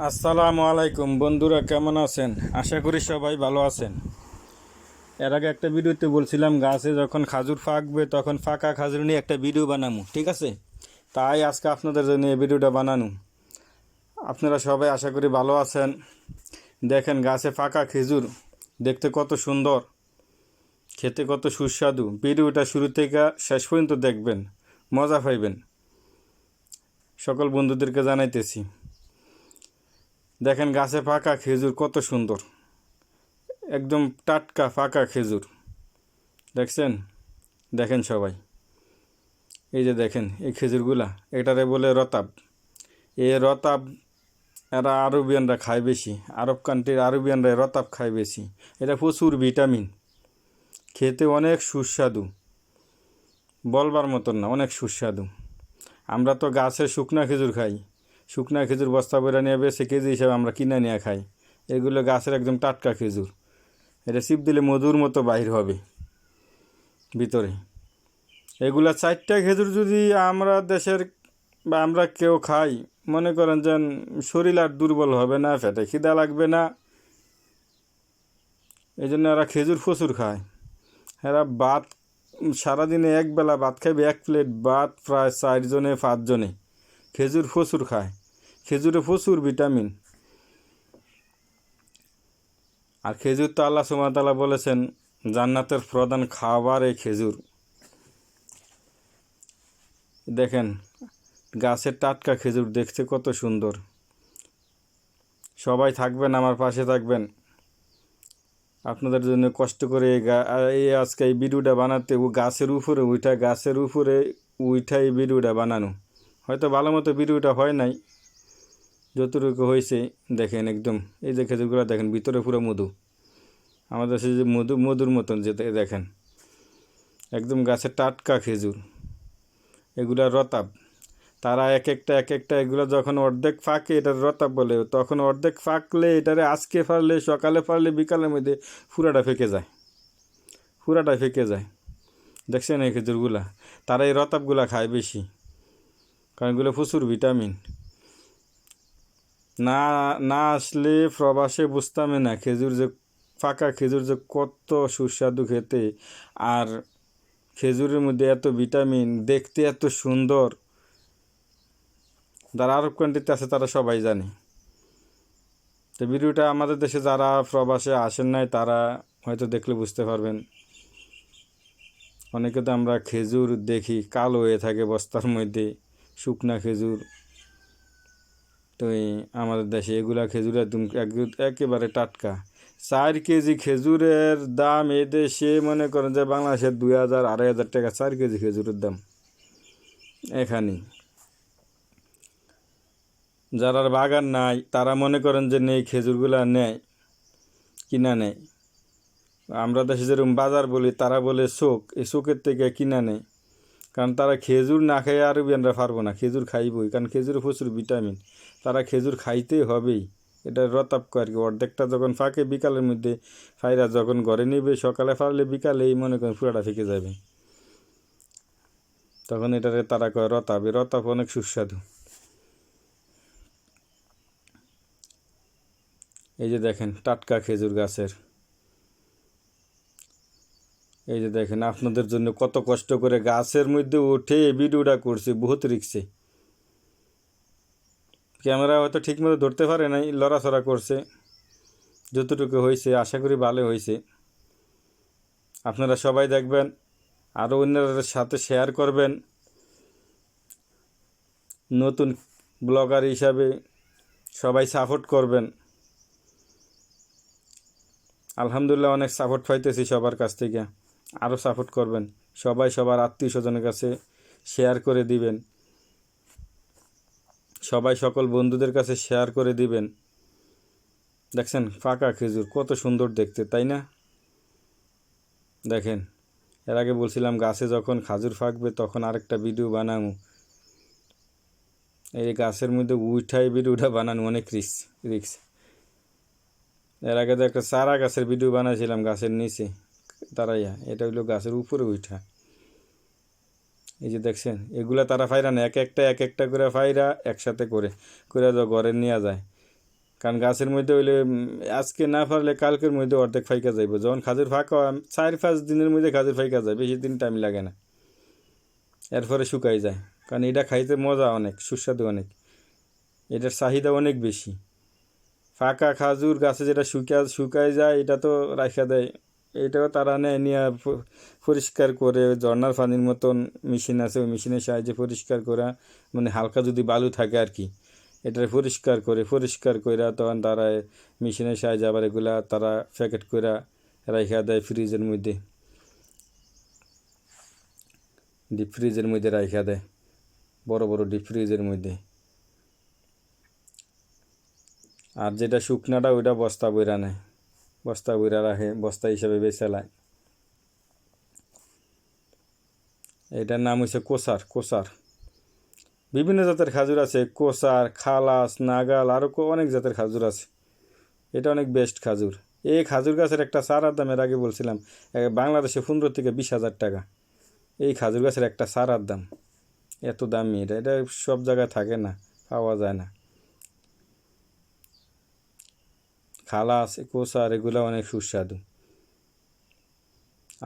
আসসালামু আলাইকুম বন্ধুরা, কেমন আছেন? আশা করি সবাই ভালো আছেন। এর আগে একটা ভিডিওতে বলছিলাম গাছে যখন খাজুর পাকবে তখন ফাঁকা খাজুর নিয়ে একটা ভিডিও বানাবো, ঠিক আছে? তাই আজকে আপনাদের জন্য এই ভিডিওটা বানানো। আপনারা সবাই আশা করি ভালো আছেন। দেখেন গাছে ফাঁকা খেজুর দেখতে কত সুন্দর, খেতে কত সুস্বাদু। ভিডিওটা শুরু থেকে শেষ পর্যন্ত দেখবেন, মজা পাইবেন। সকল বন্ধুদেরকে জানাইতেছি, দেখেন গাছে পাকা খেজুর কত সুন্দর, একদম টাটকা পাকা খেজুর। দেখছেন? দেখেন সবাই, এই যে দেখেন এই খেজুরগুলা, এটারে বলে রতাব। এই রতাব এরা আরবিয়ানরা খায় বেশি, আরব কান্ট্রির আরবিয়ানরা রতাব খায় বেশি। এটা প্রচুর ভিটামিন, খেতে অনেক সুস্বাদু, বলবার মতন না, অনেক সুস্বাদু। আমরা তো গাছের শুকনা খেজুর খাই, শুকনা খেজুর বস্তা বইরা নিয়ে বেশি কেজি হিসাবে আমরা কিনে নিয়ে খাই। এগুলো গাছের একদম টাটকা খেজুর, এটা চিপ দিলে মধুর মতো বাহির হবে ভিতরে। এগুলা 4টা খেজুর যদি আমরা দেশের বা আমরা কেউ খাই, মনে করেন যে শরীর আর দুর্বল হবে না, পেটে খিদা লাগবে না। এই জন্য এরা খেজুর প্রচুর খায়। এরা ভাত সারাদিনে একবেলা ভাত খাইবে, 1 প্লেট ভাত প্রায় 4 জনে 5 জনে। খেজুর প্রচুর খায়, খেজুরে প্রচুর ভিটামিন। আর খেজুর তো আল্লাহ সুবহানাহু ওয়া তাআলা বলেছেন জান্নাতের প্রধান খাবার এই খেজুর। দেখেন গাছের টাটকা খেজুর দেখতে কত সুন্দর। সবাই থাকবেন, আমার পাশে থাকবেন। আপনাদের জন্য কষ্ট করে এই আজকে এই ভিডিওটা বানাতে ও গাছের উপরে উঠা এই ভিডিওটা বানানো। হয়তো ভালো মতো ভিডিওটা হয় নাই, যতটুকু হয়েছে দেখেন একদম। এই যে খেজুরগুলো দেখেন, ভিতরে পুরো মধু, আমাদের দেশে যে মধুর মতন যে দেখেন, একদম গাছের টাটকা খেজুর। এগুলা রতাব। তারা এক একটা এগুলো যখন অর্ধেক ফাঁকে এটার রতাব বলে, তখন অর্ধেক ফাঁকলে এটারে আজকে ফাড়লে, সকালে ফাড়লে, বিকালের মধ্যে পুরাটা ফেঁকে যায়, পুরাটা ফেঁকে যায়। দেখছেন এই খেজুরগুলা? তারা এই রতাবগুলা খায় বেশি, কারণ এগুলো প্রচুর ভিটামিন। না না আসলে প্রবাসে বুঝতামই না খেজুর যে ফাঁকা খেজুর যে কত সুস্বাদু খেতে, আর খেজুরের মধ্যে এত ভিটামিন, দেখতে এত সুন্দর। যারা আরব কান্ট্রিতে আছে তারা সবাই জানে। তো ভিডিওটা আমাদের দেশে যারা প্রবাসে আসেন নাই তারা হয়তো দেখলে বুঝতে পারবেন। অনেকে তো আমরা খেজুর দেখি কালো হয়ে থাকে বস্তার মধ্যে, শুকনা খেজুর। তো আমাদের দেশে এগুলা খেজুর একদম একেবারে টাটকা। 4 কেজি খেজুরের দাম এ দেশে মনে করেন যে বাংলাদেশের 2000 2500 টাকা 4 কেজি খেজুরের দাম এখানে। যারা বাগান নাই তারা মনে করেন যে নেই, খেজুরগুলা নেয়, কিনা নেয়। আমরা দেশে যেরকম বাজার বলি, তারা বলে শোক, এই শোকের থেকে কিনা নেয়। কারণ তারা খেজুর না খেয়ে আরবিয়ানরা পারবো না, খেজুর খাইবই, কারণ খেজুরে প্রচুর ভিটামিন। তারা খেজুর খাইতেই হবেই। এটা রতাপ আর কি। অর্ধেকটা যখন ফাঁকে বিকালের মধ্যে ফাইরা যখন ঘরে নিবে, সকালে ফাড়লে বিকালেই মনে করেন পুরাটা ফেঁকে যাবে, তখন এটারে তারা কয় রতাপ। রতাপ অনেক সুস্বাদু। এই যে দেখেন টাটকা খেজুর গাছের। এই যে দেখেন আপনাদের জন্য কত কষ্ট করে গাছের মধ্যে উঠে ভিডিওটা করছি, বহুত রিক্সে। ক্যামেরা হয়তো ঠিকমতো ধরতে পারে নাই, লড়াচড়া করছে। যতটুকু হয়েছে আশা করি ভালো হয়েছে। আপনারা সবাই দেখবেন, আরও অন্যদের সাথে শেয়ার করবেন। নতুন ব্লগার হিসাবে সবাই সাপোর্ট করবেন। আলহামদুলিল্লাহ অনেক সাপোর্ট পাইতেছি সবার কাছ থেকে, আরও সাপোর্ট করবেন। সবাই সবার আত্মীয় স্বজনের কাছে শেয়ার করে দিবেন, সবাই সকল বন্ধুদের কাছে শেয়ার করে দিবেন। দেখছেন ফাঁকা খেজুর কত সুন্দর দেখতে, তাই না? দেখেন, এর আগে বলছিলাম গাছে যখন খাজুর ফাঁকবে তখন আরেকটা ভিডিও বানাবো। এই গাছের মধ্যে উঠাই ভিডিওটা বানানো অনেক রিক্স। এর আগে তো একটা চারা গাছের ভিডিও বানাইছিলাম গাছের নিচে তারাইয়া, এটা হইলো গাছের উপরে উঠা। এই যে দেখছেন এগুলা তারা ফাইরা না, এক একটা করে ফাইরা একসাথে করে করে ঘরে নিয়ে যায়। কারণ গাছের মধ্যে হইলে আজকে না পারলে কালকের মধ্যে অর্ধেক ফাইকা যাইব। যখন খাজুর ফাঁকা হয় 4-5 দিনের মধ্যে খাজুর ফাইকা যায়, বেশি দিন টাইম লাগে না, এরপরে শুকাই যায়। কারণ এটা খাইতে মজা অনেক, সুস্বাদু অনেক, এটার চাহিদা অনেক বেশি। ফাঁকা খাজুর গাছে যেটা শুকায় যায় এটা তো রাখা দেয়, এটাও তারা নেয় নিয়ে পরিষ্কার করে ঝর্নার পানির মতন মেশিন আছে, ওই মেশিনের সাহায্যে পরিষ্কার করা, মানে হালকা যদি বালু থাকে আর কি, এটা পরিষ্কার করে তখন তারা মেশিনের সাহায্যে আবার এগুলা তারা প্যাকেট করে রাখা দেয় ফ্রিজের মধ্যে, ডিপ ফ্রিজের মধ্যে রাখা দেয়, বড় বড় ডিপ ফ্রিজের মধ্যে। আর যেটা শুকনাটা ওইটা বস্তা বইরা নেয়, বস্তা বইরা রাখে, বস্তা হিসাবে বেচে লায়। এটার নাম হচ্ছে কোসার। বিভিন্ন জাতের খাজুর আছে, কোসার, খালাস, নাগাল, আরও অনেক জাতের খাজুর আছে। এটা অনেক বেস্ট খাজুর। এই খাজুর গাছের একটা চারার দাম এর আগে বলছিলাম বাংলাদেশে 15 থেকে 20,000 টাকা। এই খাজুর গাছের একটা চারার দাম, এত দামি এটা, এটা সব জায়গায় থাকে না, পাওয়া যায় না। খালাস, কোসার এগুলো অনেক সুস্বাদু।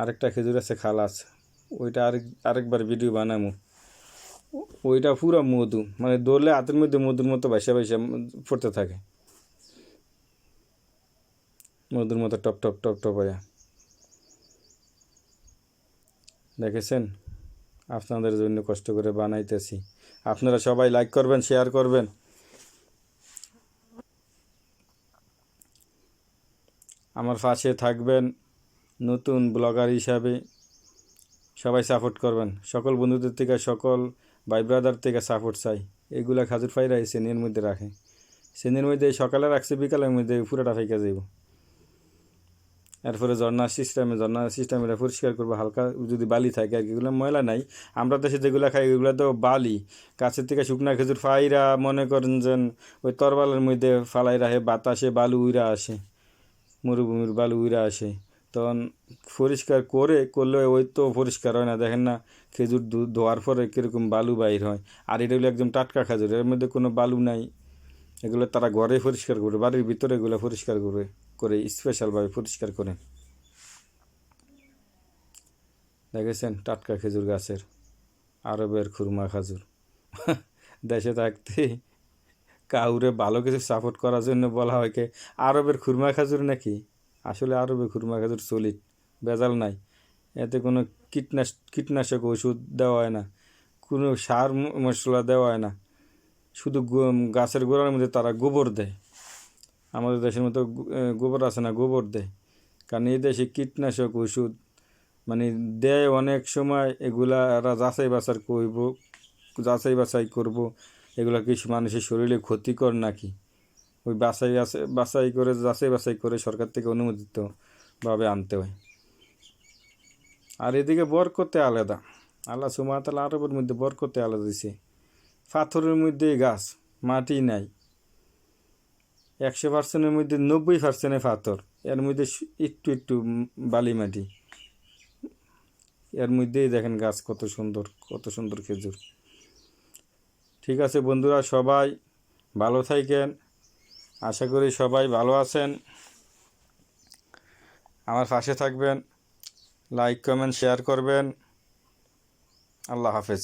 আরেকটা খেজুর আছে খালাস, ওইটা আরেকবার ভিডিও বানাবো। ওইটা পুরো মধু, মানে ধরলে হাতের মধ্যে মধুর মতো ভাসা পড়তে থাকে, মধুর মতো টপ টপ টপ টপ হয়ে। দেখেছেন, আপনাদের জন্য কষ্ট করে বানাইতেছি, আপনারা সবাই লাইক করবেন, শেয়ার করবেন, আমার পাশে থাকবেন নতুন ব্লগার হিসাবে, সবাই সাপোর্ট করবেন। সকল বন্ধুদের থেকে, সকল ভাই ব্রাদার থেকে সাপোর্ট চাই। এগুলা খাজুর ফাইরা এই শ্রেণীর মধ্যে রাখে, শ্রেণীর মধ্যে সকালে রাখছে, বিকালের মধ্যে পুরোটা ফাইকা যাইব। এরপরে ঝর্নার সিস্টেম এটা পরিষ্কার করবো, হালকা যদি বালি থাকে আর কি, এগুলো ময়লা নাই। আমরা দেশে যেগুলো খাই এগুলো তো বালি, গাছের থেকে শুকনা খেজুর ফাইরা মনে করেন যেন ওই তরবালের মধ্যে ফালাই রাখে, বাতাসে বালু উইরা আসে, মরুভূমির বালু উইরা আসে, তখন পরিষ্কার করলে ওই তো পরিষ্কার হয় না। দেখেন না খেজুর ধোয়ার পরে কীরকম বালু বাইর হয়। আর এটা হলো একদম টাটকা খেজুর, এর মধ্যে কোনো বালু নাই। এগুলো তারা ঘরে পরিষ্কার করবে, বাড়ির ভিতরে এগুলো পরিষ্কার করে স্পেশালভাবে পরিষ্কার করে। দেখেছেন টাটকা খেজুর গাছের, আরবের খুরমা খাজুর। দেশে থাকতে কাউরে ভালো কিছু সাপোর্ট করার জন্য বলা হয় কে আরবের খুরমা খাজুর নাকি, আসলে আরবের খুরমা খাজুর সলিড, ভেজাল নাই, এতে কোনো কীটনাশক ওষুধ দেওয়া হয় না, কোনো সার মশলা দেওয়া হয় না, শুধু গাছের গোড়ার মধ্যে তারা গোবর দেয়। আমাদের দেশের মতো গোবর আছে না, গোবর দেয়। কারণ এই দেশে কীটনাশক ওষুধ মানে দেয় অনেক সময়, এগুলা যাচাই বাছাই করব এগুলা কি মানুষের শরীরে ক্ষতিকর নাকি, ওই যাচাই বাছাই করে সরকার থেকে অনুমোদিতভাবে আনতে হয়। আর এদিকে বরকতে আলাদা, আল্লাহ সুবহানাহু ওয়া তাআলা আরবের মধ্যে বরকতে আলাদা দিছে। পাথরের মধ্যে গাছ, মাটি নাই, 100%-এর মধ্যে 90% পাথর, এর মধ্যে একটু একটু বালি মাটি, এর মধ্যেই দেখেন গাছ কত সুন্দর খেজুর। ঠিক আছে বন্ধুরা, সবাই ভালো থাকেন, আশা করি সবাই ভালো আছেন, আমার পাশে থাকবেন, লাইক কমেন্ট শেয়ার করবেন। আল্লাহ হাফেজ।